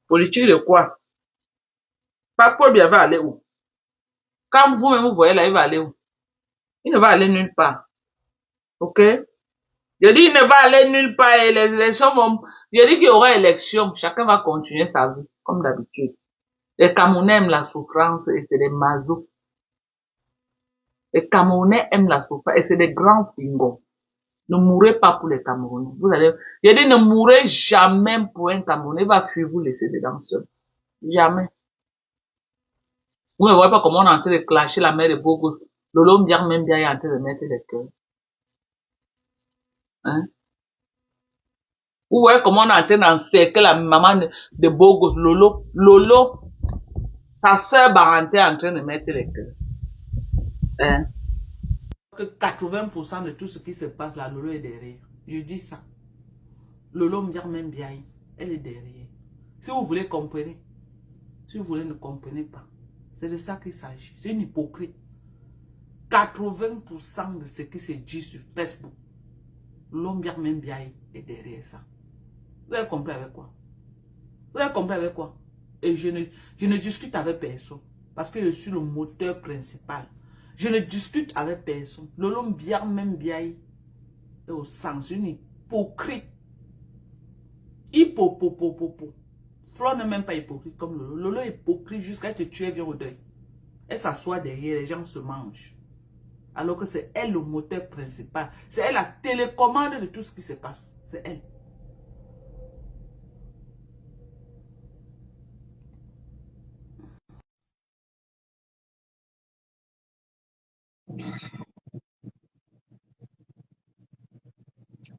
Politique de quoi? Pas Paul Biya va aller où? Quand vous-même vous voyez là, il va aller où? Il ne va aller nulle part. OK? Je dis, il ne va aller nulle part et les élections vont... Je dis qu'il y aura élection. Chacun va continuer sa vie, comme d'habitude. Les Camerounais aiment la souffrance et c'est des mazos. Les Camerounais aiment la souffrance et c'est des grands fingons. Ne mourrez pas pour les Camerounais. Vous allez... Je dis, ne mourrez jamais pour un Camerounais. Il va fuir vous laisser dedans seul. Jamais. Vous ne voyez pas comment on est en train de clasher la mère de Bogo. Lolo Mbiar même bien est en train de mettre les cœurs. Hein? Vous voyez comment on est en train d'encercler la maman de Bogo. Lolo, sa sœur Baranté est en train de mettre les cœurs. Hein? Que 80% de tout ce qui se passe là, Lolo est derrière. Je dis ça. Lolo Mbiar même bien, elle est derrière. Si vous voulez comprendre, si vous voulez ne comprenez pas, c'est de ça qu'il s'agit. C'est une hypocrite. 80% de ce qui se dit sur Facebook, Lombiak Membiaï est derrière ça. Vous avez compris avec quoi? Vous avez compris avec quoi? Et je ne discute avec personne. Parce que je suis le moteur principal. Je ne discute avec personne. Le Lombiak Membiaï est au sens, une hypocrite. Hippopopopopo. Flo n'est même pas hypocrite comme Lolo. Lolo est hypocrite jusqu'à te tuer, vient au deuil. Elle s'assoit derrière, les gens se mangent. Alors que c'est elle le moteur principal. C'est elle la télécommande de tout ce qui se passe. C'est elle.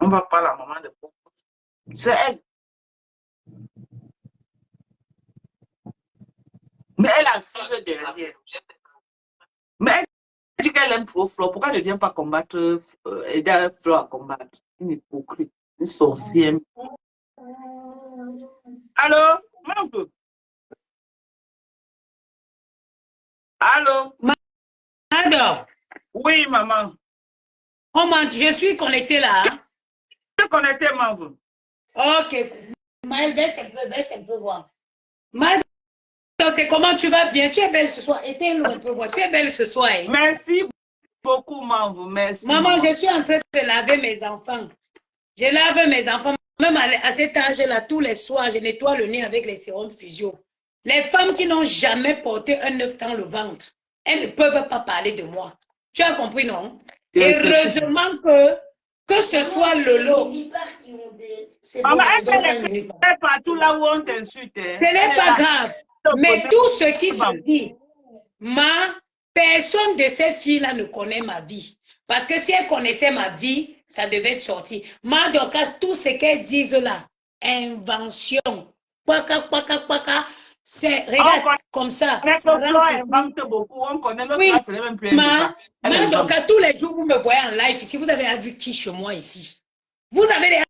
On va pas la maman de Bogo. C'est elle. Mais elle a suivi derrière. Mais elle dit qu'elle aime trop Flo. Pourquoi elle ne vient pas combattre, aider Flo à combattre? Une hypocrite, une sorcière. Allô? Maman? Allô? Alors, Oui, maman. je suis connectée là. Je suis connectée, maman. Ok. Maëlle, baisse un peu voir. Maëlle, c'est comment tu vas bien? Tu es belle ce soir. Éteins-nous un peu voir. Tu es belle ce soir. Hein? Merci beaucoup, maman. Merci. Maman, je suis en train de laver mes enfants. Je lave mes enfants. Même à cet âge-là, tous les soirs, je nettoie le nez avec les sérums physio. Les femmes qui n'ont jamais porté un œuf dans le ventre, elles ne peuvent pas parler de moi. Tu as compris, non? Heureusement que ce soit Lolo. Maman, elle est partout là où on t'insulte. Ce n'est pas grave. Mais tout ce qui se dit, personne de ces filles-là ne connaît ma vie. Parce que si elles connaissaient ma vie, ça devait être sorti. Donc, tout ce qu'elles disent là, invention. C'est, regarde, comme ça. On invente beaucoup, on connaît notre oui, classe, même plus donc, tous les jours, vous me voyez en live ici, vous avez vu qui chez moi ici? Vous avez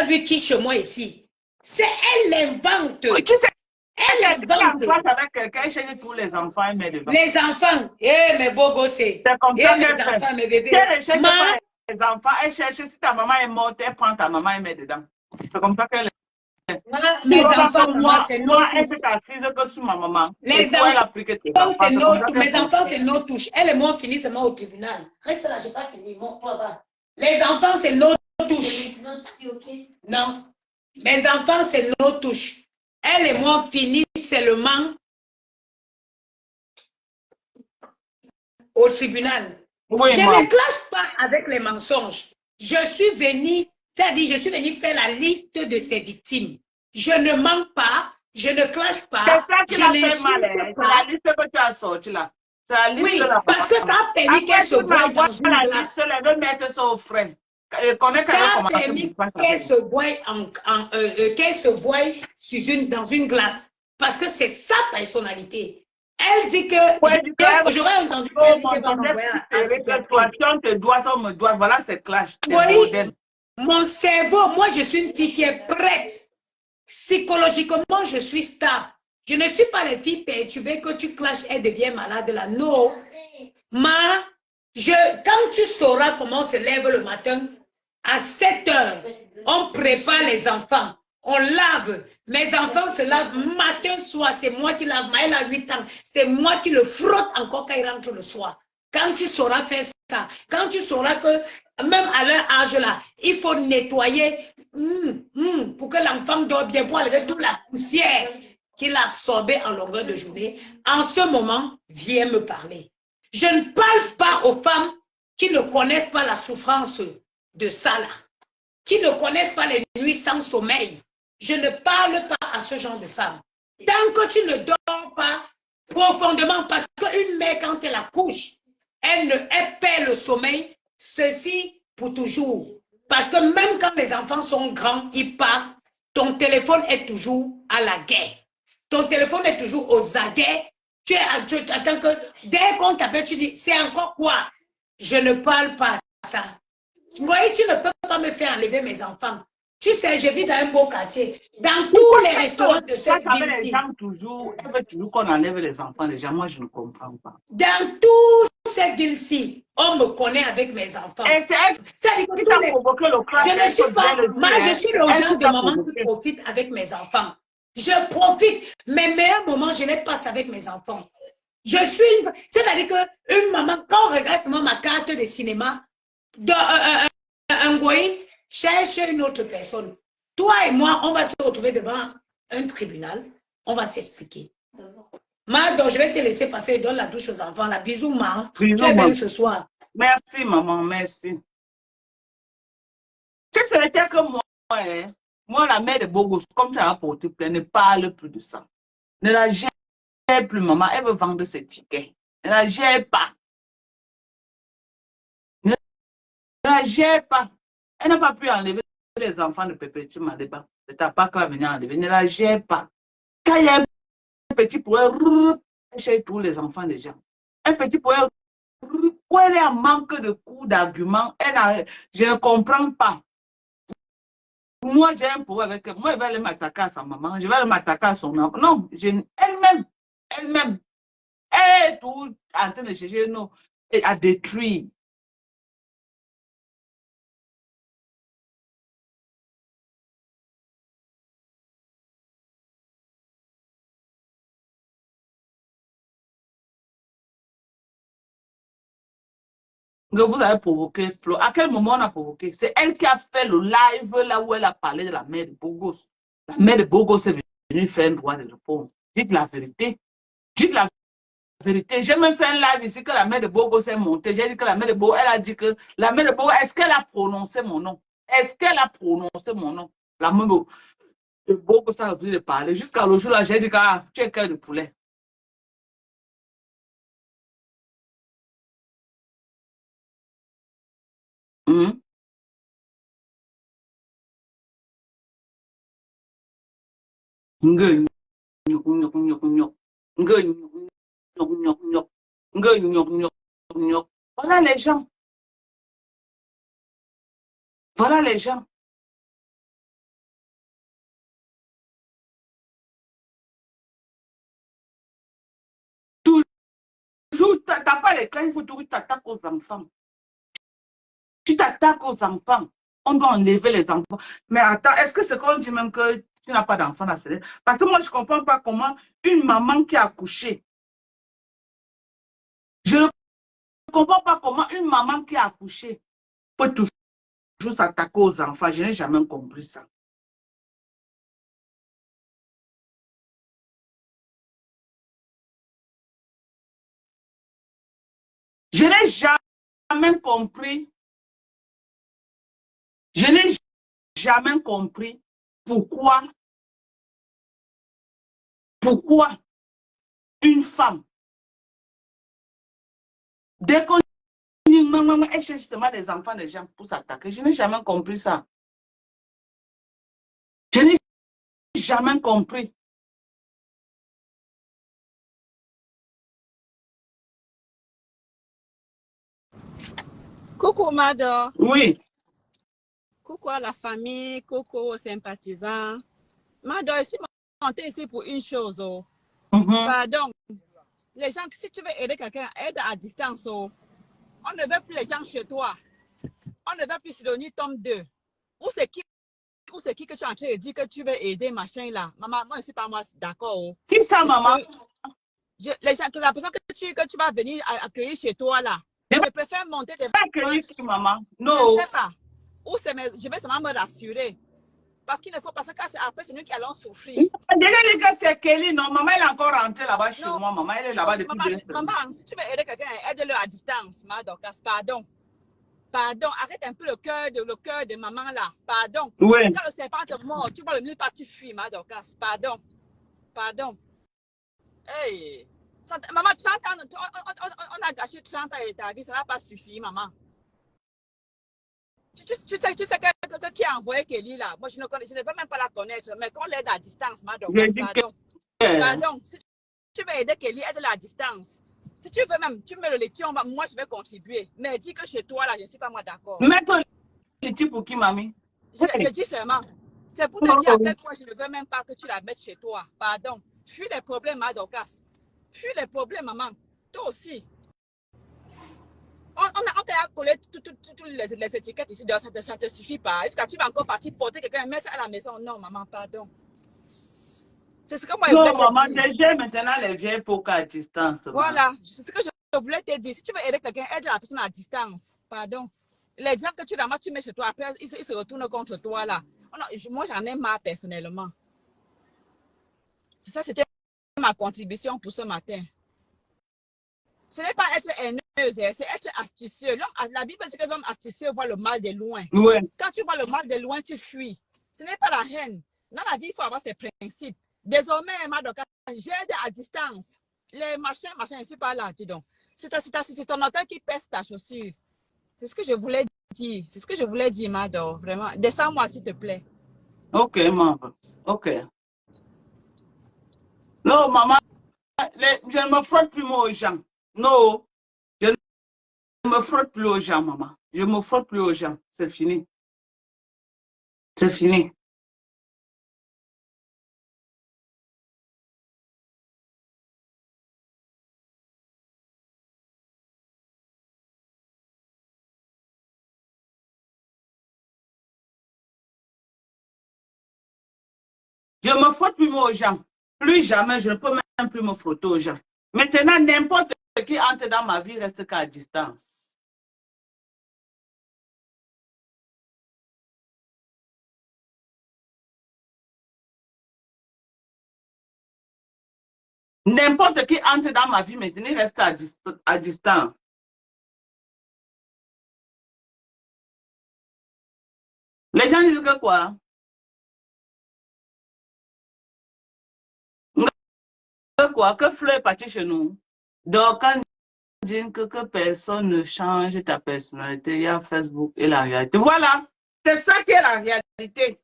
vu qui chez moi ici? C'est elle l'invente. Oui, tu sais, elle invente avec quelqu'un chez tous les enfants, elle met dedans. Les enfants, mes beaux gosses. C'est comme ça mes enfants, mes bébés. Elle cherche pas les enfants, elle cherche si ta maman est morte, elle prend ta maman et met dedans. C'est comme ça qu'elle mes enfants, moi, c'est moi, elle s'est assise que sous ma maman. Les enfants, c'est nos mes enfants, c'est nos touches. Elle et moi, on finit seulement au tribunal. Reste là, je n'ai pas fini. Bon, les enfants, c'est nos touches. Non. Mes enfants, c'est nos touches. Elle et moi, on finit seulement au tribunal. Oui, je ne clash pas avec les mensonges. Je suis venue, c'est-à-dire, je suis venue faire la liste de ces victimes. Je ne mens pas, je ne clash pas. C'est ça qui l'a fait mal. C'est la liste que tu as sortie là. La liste oui, parce que ça a permis qu'elle se voie dans une glace. glace. Ça a permis qu'elle se voie dans une glace. Parce que c'est sa personnalité. Elle dit que j'aurais entendu voilà, c'est clash. Oui, mon cerveau, moi je suis une fille qui est prête. Psychologiquement, je suis stable. Je ne suis pas les filles perturbées que tu clashes, elle devient malade là. Non. Quand tu sauras comment on se lève le matin, à 7 heures, on prépare les enfants, on lave, Mes enfants se lavent matin, soir. C'est moi qui lave. Maël a 8 ans. C'est moi qui le frotte encore quand il rentre le soir. Quand tu sauras faire ça, quand tu sauras que même à leur âge là, il faut nettoyer pour que l'enfant dort bien, pour enlever toute la poussière qu'il a absorbée en longueur de journée, en ce moment, viens me parler. Je ne parle pas aux femmes qui ne connaissent pas la souffrance de ça là, qui ne connaissent pas les nuits sans sommeil. Je ne parle pas à ce genre de femmes. Tant que tu ne dors pas profondément, parce qu'une mère, quand elle accouche, elle perd le sommeil, ceci pour toujours. Parce que même quand les enfants sont grands, ils partent, ton téléphone est toujours à la guerre. Ton téléphone est toujours aux aguets. Tu attends que dès qu'on t'appelle, tu dis, c'est encore quoi? Je ne parle pas à ça. Vous voyez, tu ne peux pas me faire enlever mes enfants. Tu sais, je vis dans un beau quartier. Dans tous les restaurants de cette ville-ci. Elle veut toujours qu'on enlève les enfants. Les gens, moi, je ne comprends pas. Dans toute cette ville-ci, on me connaît avec mes enfants. Et c'est elle qui t'a provoqué le crash. Je ne suis pas, moi, je suis le genre de maman qui profite avec mes enfants. Je profite. Mes meilleurs moments, je les passe avec mes enfants. Je suis, c'est-à-dire qu'une maman, quand on regarde seulement ma carte de cinéma, un goïne cherche une autre personne. Toi et moi, on va se retrouver devant un tribunal. On va s'expliquer. Donc, je vais te laisser passer et donne la douche aux enfants. La bisous, maman. Tu es belle ce soir. Merci, maman. Merci. Tu sais, c'était que moi, hein, moi, la mère de Bogos, comme tu as apporté plein, ne parle plus de ça. Ne la gère plus, maman. Elle veut vendre ses tickets. Ne la gère pas. Ne la gère pas. Elle n'a pas pu enlever les enfants de Perpétue Madeba. C'est ta part qui va venir enlever. Ne la gère pas. Quand il y a un petit poème, elle cherche tous les enfants des gens. Un petit poème, où elle est en manque de coups, d'arguments. Je ne comprends pas. Moi, j'ai un problème avec elle. Moi, elle va aller m'attaquer à sa maman. Je vais aller m'attaquer à son enfant. Non, elle-même, elle est tout en train de chercher non, à détruire. Que vous avez provoqué Flo. À quel moment on a provoqué? C'est elle qui a fait le live là où elle a parlé de la mère de Bogos. La mère de Bogos est venue faire un droit de réponse. Dites la vérité. Dites la vérité. J'ai même fait un live ici que la mère de Bogos est montée. J'ai dit que la mère de Bogos, elle a dit que la mère de Bogos, est-ce qu'elle a prononcé mon nom? Est-ce qu'elle a prononcé mon nom? La mère de Bogos a refusé de parler. Jusqu'à le jour là, j'ai dit que tu es cœur de poulet. Mm. Voilà les gens. Voilà les gens. Toujours, tu n'attaques pas les clés, il faut toujours t'attaquer aux enfants. Tu t'attaques aux enfants. On doit enlever les enfants. Mais attends, est-ce que c'est qu'on dit même que tu n'as pas d'enfant à célébrer? Parce que moi, je ne comprends pas comment une maman qui a accouché, je ne comprends pas comment une maman qui a accouché peut toujours s'attaquer aux enfants. Je n'ai jamais compris ça. Je n'ai jamais compris. Je n'ai jamais compris pourquoi une femme, dès qu'on dit maman, elle cherche seulement des enfants des gens pour s'attaquer. Je n'ai jamais compris ça. Je n'ai jamais compris. Coucou Mado. Oui. Coucou à la famille, coucou aux sympathisants. Mado, je suis montée ici pour une chose. Oh. Pardon. Les gens, si tu veux aider quelqu'un, aide à distance. Oh. On ne veut plus les gens chez toi. On ne veut plus Sidonie tome 2. Où c'est qui ou c'est qui que tu es en train de dire que tu veux aider, machin là. Maman, moi, je ne suis pas moi d'accord. Qui ça, maman? Les gens, la personne que tu vas venir accueillir chez toi là, je préfère monter des accueillir qui, maman? Non. Non. Je ne sais pas. Ou je vais seulement me rassurer. Parce qu'il ne faut pas ça, après c'est nous qui allons souffrir. Déjà dit que c'est Kelly, non? Maman, elle est encore rentrée là-bas chez moi. Maman, elle est là-bas depuis maman, si tu veux aider quelqu'un, aide-le à distance, ma Dorcas, pardon. Pardon, arrête un peu le cœur de maman là. Pardon. Oui. Quand le serpent te mord, tu vois le milieu pas, tu fuis, ma Dorcas. Pardon. Pardon. Hey. Maman, 30 ans, on a gâché 30 ans de ta vie, ça n'a pas suffi, maman. Tu sais qui a envoyé Kelly là? Moi, je ne veux même pas la connaître, mais qu'on l'aide à distance, ma Dorcas. Pardon. Pardon. Si tu veux aider Kelly, aide-la à distance. Si tu veux même, tu mets le laitier, moi je vais contribuer. Mais dis que chez toi là, je ne suis pas moi d'accord. Mets-toi le laitier pour qui, mamie? Je dis seulement. C'est pour te dire à quel point je ne veux même pas que tu la mettes chez toi. Pardon. Fuis les problèmes, ma Dorcas. Fuis les problèmes, maman. Toi aussi. On t'a collé toutes les étiquettes ici, ça ne te suffit pas. Est-ce que tu vas encore partir porter quelqu'un et mettre à la maison? Non, maman, pardon. C'est ce que moi je voulais te dire. Non, maman, déjà maintenant les vieilles poker à distance. Voilà, c'est ce que je voulais te dire. Si tu veux aider quelqu'un, aide la personne à distance. Pardon. Les gens que tu ramasses, tu mets chez toi, après, ils se retournent contre toi là. Moi, j'en ai marre personnellement. C'est ça, c'était ma contribution pour ce matin. Ce n'est pas être haineuse, c'est être astucieux. La Bible dit que l'homme astucieux voit le mal de loin. Oui. Quand tu vois le mal de loin, tu fuis. Ce n'est pas la haine. Dans la vie, il faut avoir ses principes. Désormais, j'aide à distance. Les machins, je ne suis pas là, dis donc. C'est ton auteur qui pèse ta chaussure. C'est ce que je voulais dire. C'est ce que je voulais dire, Mado. Vraiment. Descends-moi, s'il te plaît. Ok, maman. Ok. Non, maman, je ne me frotte plus moi aux gens. Non, je ne me frotte plus aux gens, maman. Je ne me frotte plus aux gens. C'est fini. C'est fini. Je me frotte plus moi aux gens. Plus jamais, je ne peux même plus me frotter aux gens. Maintenant, n'importe qui entre dans ma vie reste qu'à distance. N'importe qui entre dans ma vie maintenant reste à distance. Les gens disent que quoi? Que Fleur est parti chez nous. Donc, quand on dit que personne ne change ta personnalité, il y a Facebook et la réalité. Voilà, c'est ça qui est la réalité.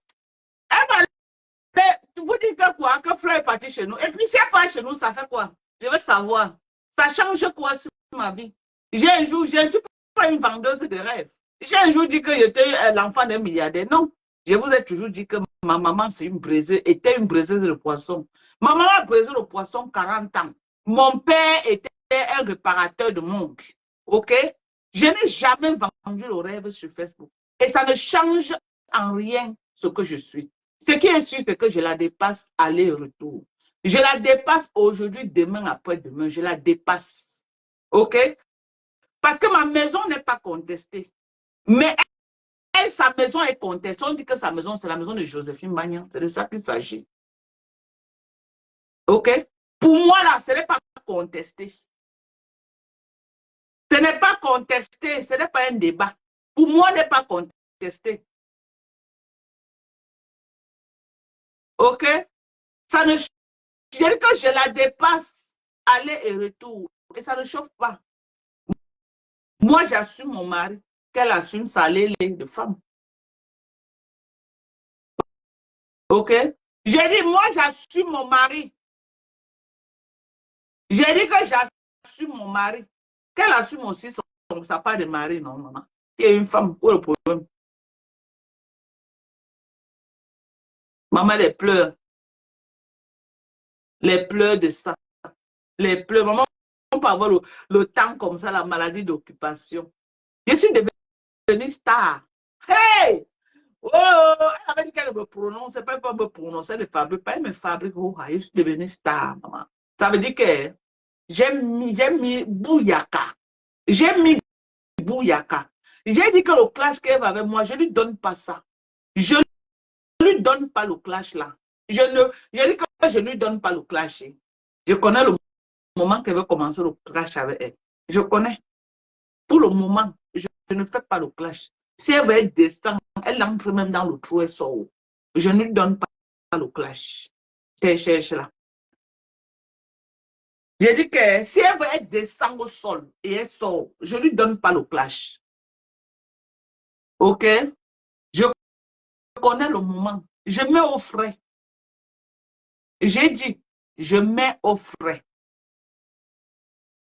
Vous dites que quoi? Que Fleur est parti chez nous. Et puis, si elle part chez nous, ça fait quoi? Je veux savoir. Ça change quoi sur ma vie? J'ai un jour, je ne suis pas une vendeuse de rêves. J'ai un jour dit que j'étais l'enfant d'un milliardaire. Non, je vous ai toujours dit que ma maman était une braiseuse de poisson. Ma maman a braisé le poisson 40 ans. Mon père était un réparateur de montres. OK? Je n'ai jamais vendu le rêve sur Facebook. Et ça ne change en rien ce que je suis. Ce qui est sûr, c'est que je la dépasse aller-retour. Je la dépasse aujourd'hui, demain, après-demain. Je la dépasse. OK? Parce que ma maison n'est pas contestée. Mais elle, sa maison est contestée. On dit que sa maison, c'est la maison de Joséphine Magnan. C'est de ça qu'il s'agit. OK? Pour moi, là, ce n'est pas contesté. Ce n'est pas contesté. Ce n'est pas un débat. Pour moi, ce n'est pas contesté. OK? Ça ne, je dis que je la dépasse aller et retour. Et ça ne chauffe pas. Moi, j'assume mon mari. Qu'elle assume sa lélé de femme. OK? J'ai dit, moi, j'assume mon mari. J'ai dit que j'assume mon mari. Qu'elle assume aussi sa part de mari, non, maman. Qui est une femme, pour le problème. Maman, les pleurs. Les pleurs de ça. Les pleurs. Maman, on peut avoir le temps comme ça, la maladie d'occupation. Je suis devenue star. Hey! Oh, elle avait dit qu'elle me prononçait, pas me prononcer, elle ne fabrique pas, elle me fabrique. Oh, je suis devenue star, maman. Ça veut dire que j'ai mis Bouyaka. J'ai mis Bouyaka. J'ai dit que le clash qu'elle va avec moi, je ne lui donne pas ça. Je ne lui donne pas le clash là. Je dis que je ne lui donne pas le clash. Je connais le moment qu'elle veut commencer le clash avec elle. Je connais. Pour le moment, je ne fais pas le clash. Si elle veut descendre, elle entre même dans le trou et sort. Je ne lui donne pas le clash. Cherche là. J'ai dit que si elle veut descendre au sol et elle sort, je ne lui donne pas le clash. Ok? Je connais le moment. Je mets au frais. J'ai dit, je mets au frais.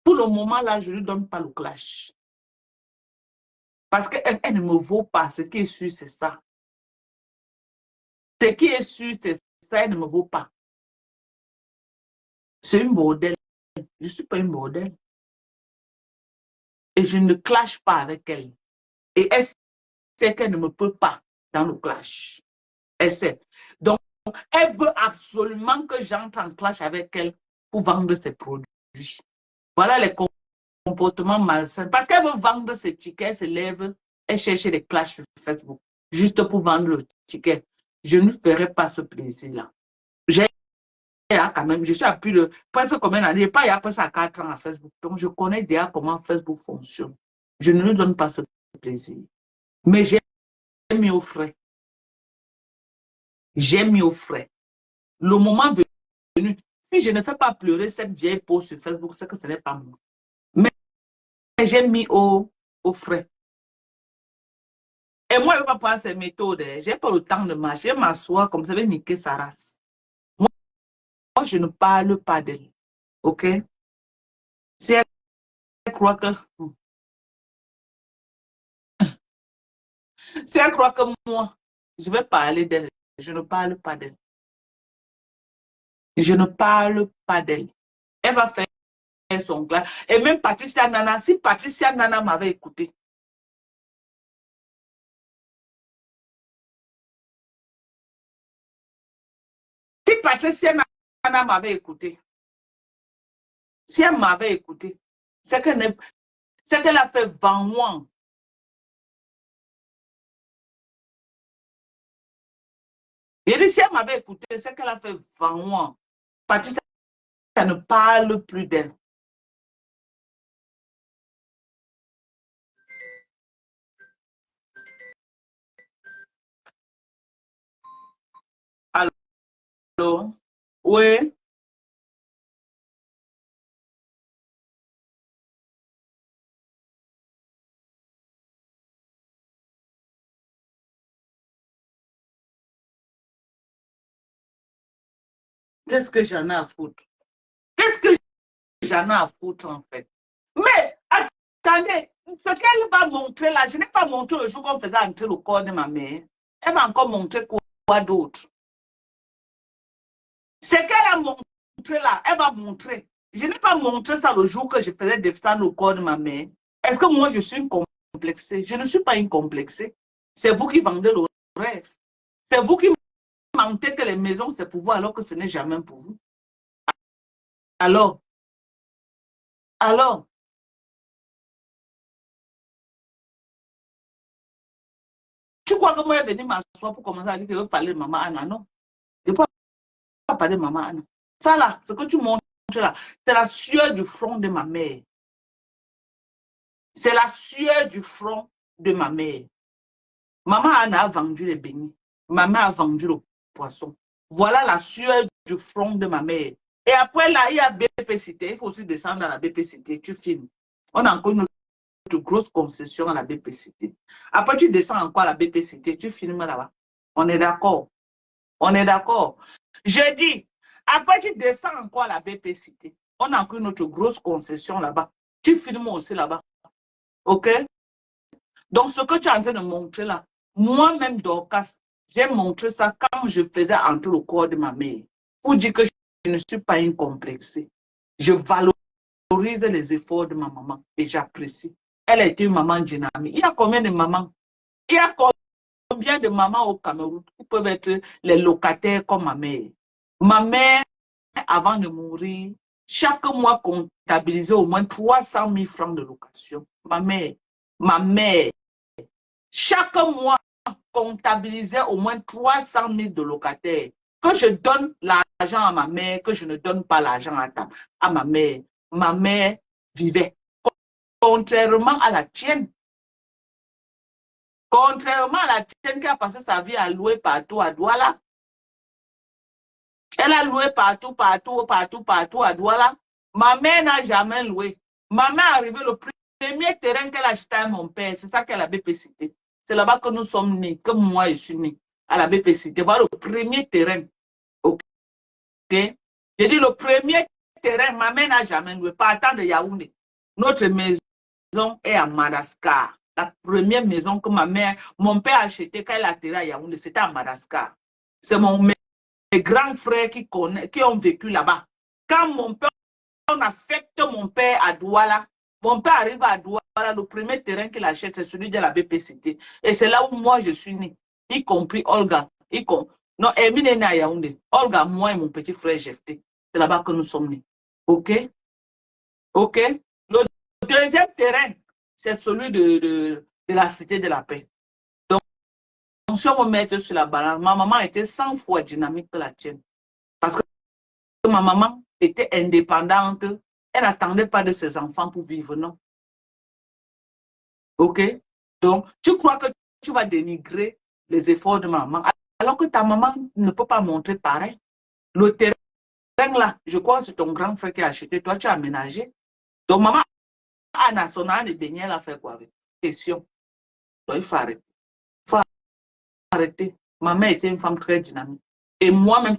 Pour le moment là, je ne lui donne pas le clash. Parce qu'elle ne me vaut pas. Ce qui est sûr, c'est ça. Ce qui est sûr, c'est ça, elle ne me vaut pas. C'est une modèle. Je ne suis pas une modèle. Et je ne clash pas avec elle. Et elle sait qu'elle ne me peut pas dans le clash. Elle sait. Donc, elle veut absolument que j'entre en clash avec elle pour vendre ses produits. Voilà les comportements malsains. Parce qu'elle veut vendre ses tickets, elle se lève, elle cherche des clashs sur Facebook, juste pour vendre le ticket. Je ne ferai pas ce plaisir-là. Quand même, je suis à plus de presque combien d'années, pas il y a presque à 4 ans à Facebook. Donc, je connais déjà comment Facebook fonctionne. Je ne lui donne pas ce plaisir. Mais j'ai mis au frais. J'ai mis au frais. Le moment venu, si je ne fais pas pleurer cette vieille peau sur Facebook, c'est que ce n'est pas moi. Mais j'ai mis au frais. Et moi, je ne vais pas prendre ces méthodes. Je n'ai pas le temps de marcher, m'asseoir comme ça, je vais niquer sa race. Moi, je ne parle pas d'elle. OK? Si elle croit que... Si elle croit que moi, je vais parler d'elle, je ne parle pas d'elle. Je ne parle pas d'elle. Elle va faire son clash. Et même Patricia Nana, si Patricia Nana m'avait écouté, si Patricia Nana m'avait écouté, si elle m'avait écouté, c'est qu'elle a fait vent. Et dit, si elle m'avait écouté, c'est qu'elle a fait vent. Patricia ne parle plus d'elle. Allô? Oui? Qu'est-ce que j'en ai à foutre? Qu'est-ce que j'en ai à foutre en fait? Mais attendez, ce qu'elle va montrer là, je n'ai pas montré le jour qu'on faisait entrer le corps de ma mère. Elle va encore montrer quoi d'autre? Ce qu'elle a montré là, elle va montrer. Je n'ai pas montré ça le jour que je faisais descendre le corps de ma mère. Est-ce que moi je suis une complexée? Je ne suis pas une complexée. C'est vous qui vendez le rêve. C'est vous qui mentez que les maisons c'est pour vous alors que ce n'est jamais pour vous. Alors, tu crois que moi je vais venir m'asseoir pour commencer à dire que je veux parler de maman Anna? Non. Je ne peux pas parler de maman Anna. Ça là, ce que tu montres là, c'est la sueur du front de ma mère. C'est la sueur du front de ma mère. Maman Anna a vendu les beignets. Maman a vendu le poisson. Voilà la sueur du front de ma mère. Et après là, il y a BP Cité. Il faut aussi descendre à la BP Cité. Tu filmes. On a encore une autre grosse concession à la BP Cité. Après, tu descends encore à la BP Cité. Tu filmes là-bas. On est d'accord. On est d'accord. Je dis, après, tu descends encore à la BP Cité. On a encore une autre grosse concession là-bas. Tu filmes aussi là-bas. OK? Donc, ce que tu es en train de montrer là, moi-même, Dorcas, j'ai montré ça quand je faisais entrer le corps de ma mère. Pour dire que je ne suis pas une complexée. Je valorise les efforts de ma maman et j'apprécie. Elle a été une maman dynamique. Il y a combien de mamans? Il y a combien de mamans au Cameroun qui peuvent être les locataires comme ma mère? Ma mère, avant de mourir, chaque mois comptabilisait au moins 300 000 francs de location. Ma mère, chaque mois comptabilisait au moins 300 000 de locataires. Que je donne l'argent à ma mère, que je ne donne pas l'argent à ma mère. Ma mère vivait. Contrairement à la tienne. Contrairement à la tienne qui a passé sa vie à louer partout à Douala. Elle a loué partout, partout, partout, partout à Douala. Ma mère n'a jamais loué. Ma mère est arrivée le premier terrain qu'elle a acheté à mon père. C'est ça qu'elle a BPCité. C'est là-bas que nous sommes nés, que moi je suis né, à la BPCité. Voilà le premier terrain. OK. J'ai dit le premier terrain, ma mère n'a jamais loué. Partant de Yaoundé. Notre maison est à Madagascar. La première maison que mon père a achetée quand il a atterri à Yaoundé, c'était à Madagascar. C'est mes grands frères qui ont vécu là-bas. Quand mon père, on affecte mon père à Douala, mon père arrive à Douala, le premier terrain qu'il achète, c'est celui de la BPCT. Et c'est là où moi je suis né, y compris Olga. Non, Emine est né à Yaoundé. Olga, moi et mon petit frère Gesté. C'est là-bas que nous sommes nés. OK? OK? Le deuxième terrain, c'est celui de la Cité de la Paix. Donc, si on me met sur la balance, ma maman était 100 fois dynamique que la tienne. Parce que ma maman était indépendante. Elle n'attendait pas de ses enfants pour vivre, non? OK? Donc, tu crois que tu vas dénigrer les efforts de maman, alors que ta maman ne peut pas montrer pareil. Le terrain là, je crois que c'est ton grand frère qui a acheté, toi tu as aménagé. Donc, maman, Anna, son âne et Beignet, elle a fait quoi avec? Question. Donc, il faut arrêter. Il faut arrêter. Ma mère était une femme très dynamique. Et moi-même,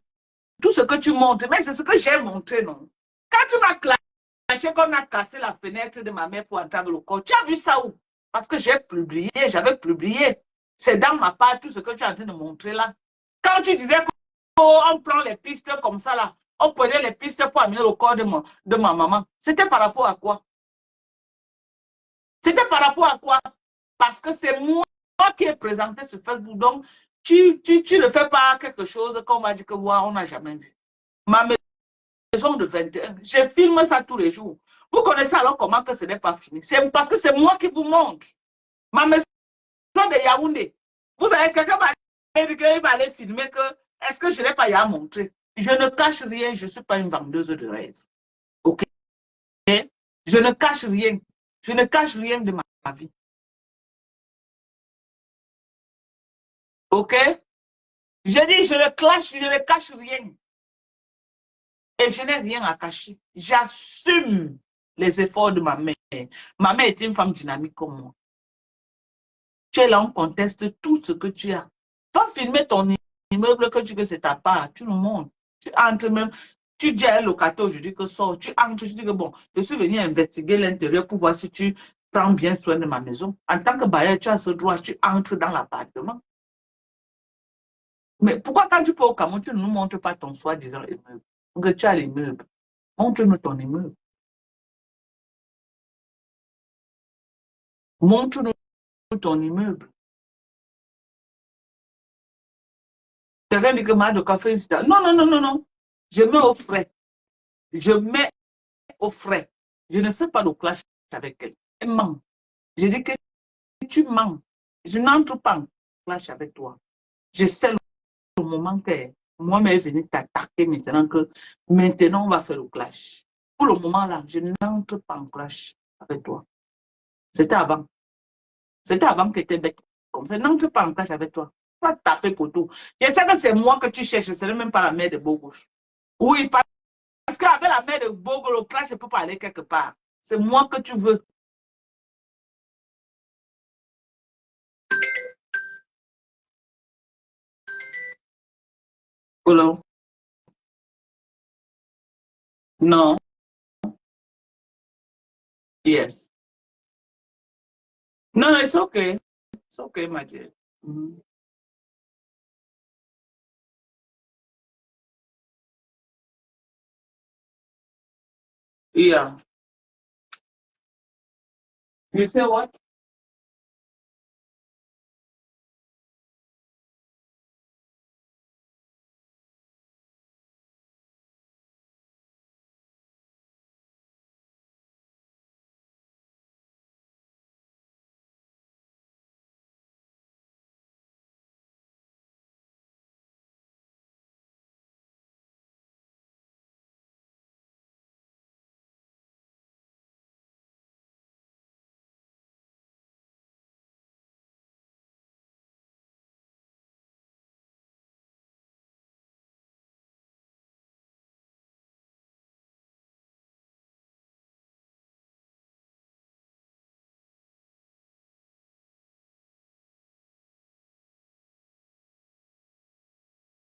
tout ce que tu montres, mais c'est ce que j'ai montré, non? Quand tu m'as clashé, qu'on a cassé la fenêtre de ma mère pour entrer dans le corps, tu as vu ça où? Parce que j'avais publié. C'est dans ma part tout ce que tu es en train de montrer là. Quand tu disais qu'on prend les pistes comme ça là, on prenait les pistes pour amener le corps de ma maman, c'était par rapport à quoi? C'était par rapport à quoi? Parce que c'est moi qui ai présenté sur Facebook. Donc, tu ne fais pas quelque chose qu'on va dire que wow, on n'a jamais vu. Ma maison de 21, je filme ça tous les jours. Vous connaissez alors comment que ce n'est pas fini? C'est parce que c'est moi qui vous montre. Ma maison de Yaoundé. Vous avez quelqu'un qui va aller filmer que est-ce que je n'ai pas y à montrer? Je ne cache rien, je ne suis pas une vendeuse de rêve. OK? Je ne cache rien. Je ne cache rien de ma vie. OK? Je dis, je ne cache rien. Et je n'ai rien à cacher. J'assume les efforts de ma mère. Ma mère était une femme dynamique comme moi. Tu es là, on conteste tout ce que tu as. Va filmer ton immeuble que tu veux, c'est ta part. Tu nous montres. Tu entres même. Tu dis à un locataire aujourd'hui que sort. Tu entres, tu dis que bon, je suis venu investiguer l'intérieur pour voir si tu prends bien soin de ma maison. En tant que bailleur, tu as ce droit, tu entres dans l'appartement. Mais pourquoi quand tu peux au Cameroun, tu ne nous montres pas ton soi-disant immeuble? Que tu as l'immeuble. Montre-nous ton immeuble. Montre-nous ton immeuble. Quelqu'un dit que Madoka fait ça. Non, non, non, non, non. Je mets au frais. Je mets au frais. Je ne fais pas de clash avec elle. Elle ment. Je dis que tu mens. Je n'entre pas en clash avec toi. Je sais le moment que moi-même est venu t'attaquer maintenant on va faire le clash. Pour le moment là, je n'entre pas en clash avec toi. C'était avant. C'était avant que tu étais bête. Comme ça, n'entre pas en clash avec toi. Pas taper pour tout. Je sais que c'est moi que tu cherches, ce n'est même pas la mère de Bogouche. Oui, parce qu'avec la mère de Bogo, le clash, je peux pas aller quelque part. C'est moi que tu veux. Hello? No. Yes. No, it's okay. It's okay, my dear. Mm-hmm. Yeah. You say what?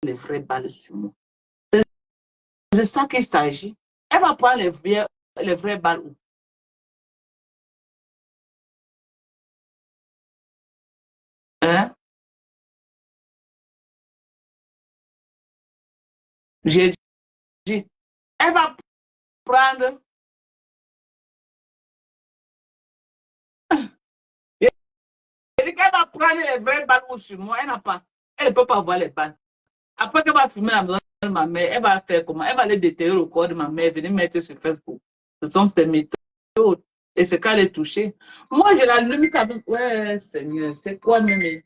les vraies balles sur moi. C'est ça qu'il s'agit. Elle va prendre les vraies balles où? Hein? J'ai dit, elle va prendre. Elle dit qu'elle va prendre les vraies balles où sur moi. Elle n'a pas. Elle ne peut pas voir les balles. Après qu'elle va filmer la maison de ma mère, elle va faire comment? Elle va aller déterrer le corps de ma mère, venir mettre sur Facebook. Ce sont ses méthodes. Et c'est qu'elle est touchée. Moi, j'ai la limite avec. Ouais, Seigneur, c'est quoi même?